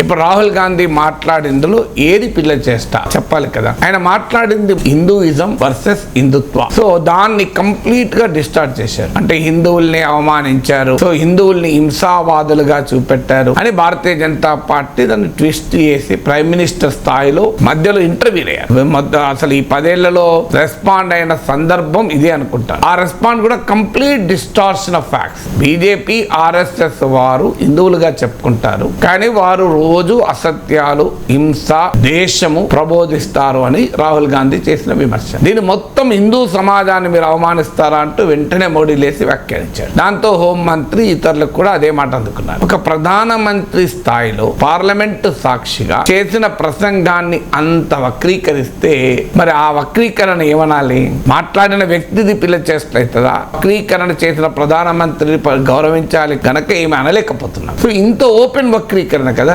ఇప్పుడు రాహుల్ గాంధీ మాట్లాడిందులో ఏది పిల్ల చేస్తా చెప్పాలి కదా. ఆయన మాట్లాడింది హిందూయిజం వర్సెస్ హిందుత్వ. సో దాన్ని కంప్లీట్ గా డిస్టార్ట్ చేశారు. అంటే హిందువుల్ని అవమానించారు, సో హిందువుల్ని హింసావాదులుగా చూపెట్టారు అని భారతీయ జనతా పార్టీ దాన్ని ట్విస్ట్ చేసి ప్రైమ్ మినిస్టర్ స్థాయిలో మధ్యలో ఇంటర్వ్యూ అయ్యారు. అసలు ఈ 10 ఏళ్లలో రెస్పాండ్ అయిన సందర్భం ఇదే అనుకుంటాను. ఆ రెస్పాండ్ కూడా complete distortion of facts. BJP RSS వారు హిందువులుగా చెప్పుకుంటారు, కానీ వారు రోజు అసత్యాలు, హింస, దేశము ప్రబోధిస్తారు అని రాహుల్ గాంధీ చేసిన విమర్శ. దీని మొత్తం హిందూ సమాజాన్ని మీరు అవమానిస్తారా అంటూ వెంటనే మోడీ లేసి వ్యాఖ్యానించారు. దాంతో హోంమంత్రి ఇతరులకు కూడా అదే మాట అందుకున్నారు. ఒక ప్రధానమంత్రి స్థాయిలో పార్లమెంటు సాక్షిగా చేసిన ప్రసంగాన్ని అంత వక్రీకరిస్తే మరి ఆ వక్రీకరణ ఏమనాలి? మాట్లాడిన వ్యక్తిది పిల్ల చేస్తవుతుందా? వక్రీకరణ చేసిన ప్రధానమంత్రిని గౌరవించాలి కనుక ఏమి అనలేకపోతున్నారు. సో ఇంత ఓపెన్ వక్రీకరణ కదా.